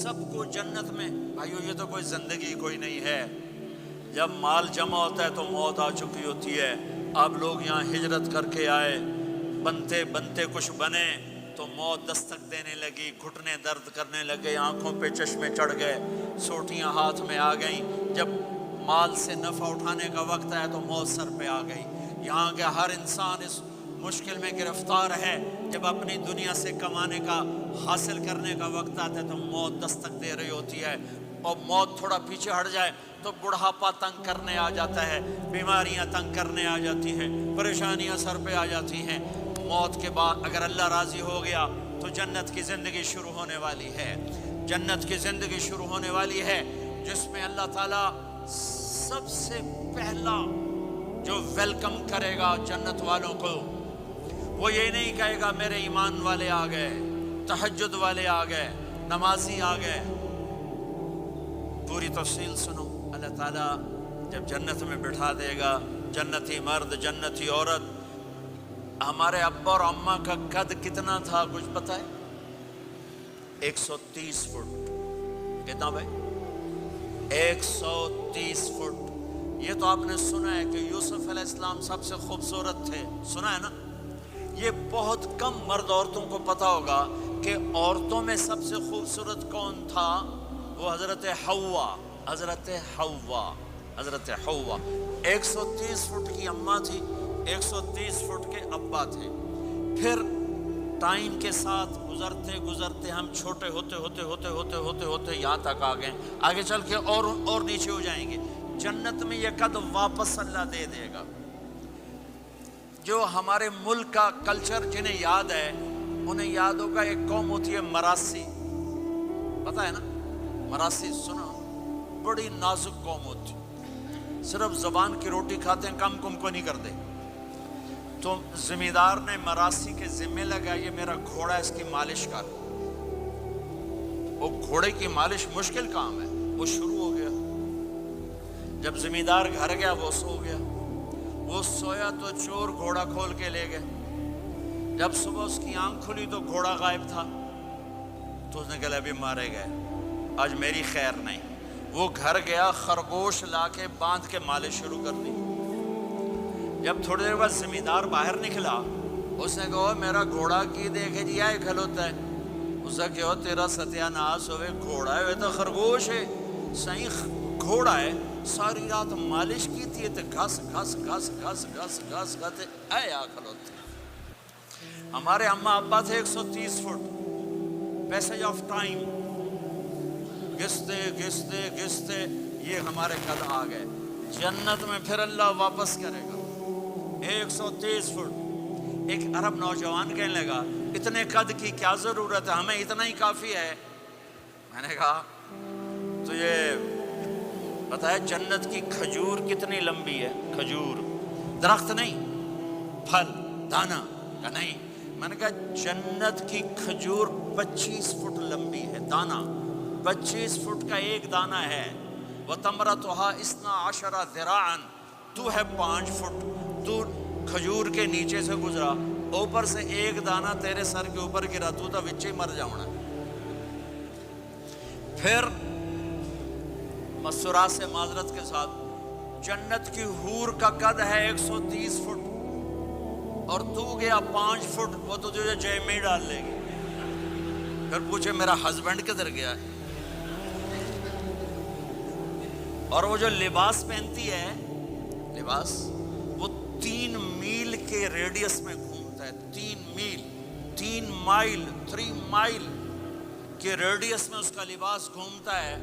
سب کو جنت میں. بھائیو یہ تو کوئی زندگی کوئی نہیں ہے. جب مال جمع ہوتا ہے تو موت آ چکی ہوتی ہے. آپ لوگ یہاں ہجرت کر کے آئے, بنتے بنتے کچھ بنے تو موت دستک دینے لگی, گھٹنے درد کرنے لگے, آنکھوں پہ چشمے چڑھ گئے, سوٹیاں ہاتھ میں آ گئیں. جب مال سے نفع اٹھانے کا وقت آیا تو موت سر پہ آ گئی. یہاں کے ہر انسان اس مشکل میں گرفتار ہے. جب اپنی دنیا سے کمانے کا, حاصل کرنے کا وقت آتا ہے تو موت دستک دے رہی ہوتی ہے. اور موت تھوڑا پیچھے ہٹ جائے تو بڑھاپا تنگ کرنے آ جاتا ہے, بیماریاں تنگ کرنے آ جاتی ہیں, پریشانیاں سر پہ آ جاتی ہیں. موت کے بعد اگر اللہ راضی ہو گیا تو جنت کی زندگی شروع ہونے والی ہے. جنت کی زندگی شروع ہونے والی ہے جس میں اللہ تعالیٰ سب سے پہلا جو ویلکم کرے گا جنت والوں کو, وہ یہ نہیں کہے گا میرے ایمان والے آ گئے, تہجد والے آ گئے, نمازی آ گئے. پوری تفصیل سنو. اللہ تعالیٰ جب جنت میں بٹھا دے گا, جنتی مرد جنتی عورت. ہمارے ابا اور اماں کا قد کتنا تھا کچھ پتہ ہے؟ 130 فٹ. کتنا بھائی؟ 130 فٹ. یہ تو آپ نے سنا ہے کہ یوسف علیہ السلام سب سے خوبصورت تھے, سنا ہے نا؟ یہ بہت کم مرد عورتوں کو پتہ ہوگا کہ عورتوں میں سب سے خوبصورت کون تھا. وہ حضرت حوا. حضرت حوا. حضرت حوا 130 فٹ کی اماں تھی, 130 فٹ کے ابا تھے. پھر ٹائم کے ساتھ گزرتے گزرتے ہم چھوٹے ہوتے ہوتے ہوتے ہوتے ہوتے ہوتے یہاں تک آ گئے. آگے چل کے اور نیچے ہو جائیں گے. جنت میں یہ قد واپس اللہ دے دے گا. جو ہمارے ملک کا کلچر جنہیں یاد ہے انہیں یاد ہوگا, ایک قوم ہوتی ہے مراسی, پتہ ہے نا؟ مراسی سنا, بڑی نازک قوم ہوتی, صرف زبان کی روٹی کھاتے ہیں, کم کم کو نہیں کرتے. تو زمیندار نے مراسی کے ذمہ لگا یہ میرا گھوڑا, اس کی مالش کر. وہ گھوڑے کی مالش مشکل کام ہے. وہ شروع ہو گیا. جب زمیندار گھر گیا وہ سو گیا. وہ سویا تو چور گھوڑا کھول کے لے گئے. جب صبح اس کی آنکھ کھلی تو گھوڑا غائب تھا. تو اس نے کہا ابھی مارے گئے, آج میری خیر نہیں. وہ گھر گیا, خرگوش لا کے باندھ کے مالش شروع کر دی. جب تھوڑی دیر بعد زمیندار باہر نکلا, اس نے کہا میرا گھوڑا کی دیکھے جی آئے کھلوتا ہے. اس نے کہا تیرا ستیہ ناس ہوئے, گھوڑا ہے تو خرگوش ہے, صحیح گھوڑا ہے. ساری رات مالش کی تھی تو گھس گھس گھس گھس گھس گھس گھس اے آ کھلوتے. ہمارے اماں ابا تھے 130 فٹ. پیسج آف ٹائم گھستے گھستے گھستے یہ ہمارے قد آ گئے. جنت میں پھر اللہ واپس کرے گا 130 فٹ. ایک عرب نوجوان کہنے لگا اتنے قد کی کیا ضرورت ہے, ہمیں اتنا ہی کافی ہے. میں نے کہا تو یہ پتہ ہے جنت کی کھجور کتنی لمبی ہے؟ کھجور درخت نہیں, پھل دانا کا نہیں. میں نے کہا جنت کی کھجور 25 فٹ لمبی ہے, دانا 25 فٹ کا ایک دانا ہے. وَتَمْرَتُهَا 12 ذِرَاعًا. تو ہے 5 فٹ, تو کھجور کے نیچے سے گزرا, اوپر سے ایک دانہ تیرے سر کے اوپر گرا, تو تا وچے مر جاؤنا. پھر مسرات سے معذرت کے ساتھ, جنت کی حور کا قد ہے 130 فٹ اور تو گیا 5 فٹ, وہ تو تجھے جے میں ڈال لے گی. پھر پوچھے میرا ہسبینڈ کدھر گیا ہے؟ اور وہ جو لباس پہنتی ہے, لباس وہ 3 میل کے ریڈیس میں گھومتا ہے. 3 مائل 3 مائل کے ریڈیس میں اس کا لباس گھومتا ہے.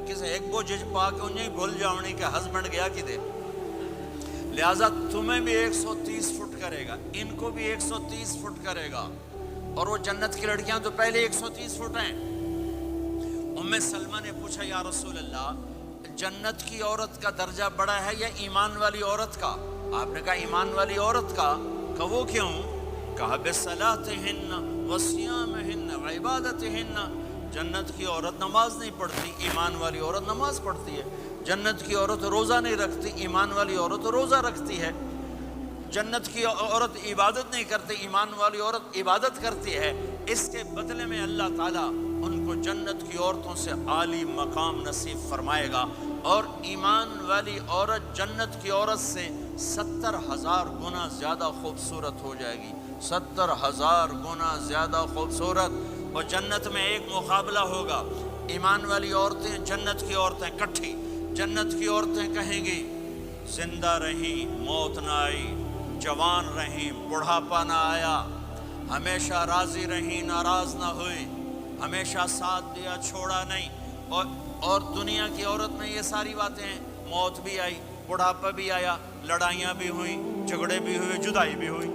کسے ایک بو جج پا کے انہیں بھول جاؤنی کہ ہسبینڈ گیا کی دے. لہٰذا تمہیں بھی 130 فٹ کرے گا, ان کو بھی 130 فٹ کرے گا. اور وہ جنت کی لڑکیاں تو پہلے 130 فٹ ہیں. ام سلمہ نے پوچھا یا رسول اللہ جنت کی عورت کا درجہ بڑا ہے یا ایمان والی عورت کا؟ آپ نے کہا ایمان والی عورت کا. کہ وہ کیوں؟ کہا بصلاتہن وصیامہن وعبادتہن. جنت کی عورت نماز نہیں پڑھتی, ایمان والی عورت نماز پڑھتی ہے. جنت کی عورت روزہ نہیں رکھتی, ایمان والی عورت روزہ رکھتی ہے. جنت کی عورت عبادت نہیں کرتی, ایمان والی عورت عبادت کرتی ہے. اس کے بدلے میں اللہ تعالیٰ ان کو جنت کی عورتوں سے عالی مقام نصیب فرمائے گا، اور ایمان والی عورت جنت کی عورت سے 70,000 گنا زیادہ خوبصورت ہو جائے گی، 70,000 گنا زیادہ خوبصورت۔ اور جنت میں ایک مقابلہ ہوگا، ایمان والی عورتیں جنت کی عورتیں کٹھی، جنت کی عورتیں کہیں گی زندہ رہیں موت نہ آئی، جوان رہیں بڑھاپا نہ آیا، ہمیشہ راضی رہیں ناراض نہ ہوئی، ہمیشہ ساتھ دیا چھوڑا نہیں۔ اور دنیا کی عورت میں یہ ساری باتیں ہیں، موت بھی آئی، بڑھاپا بھی آیا، لڑائیاں بھی ہوئیں، جھگڑے بھی ہوئے، جدائی بھی ہوئی،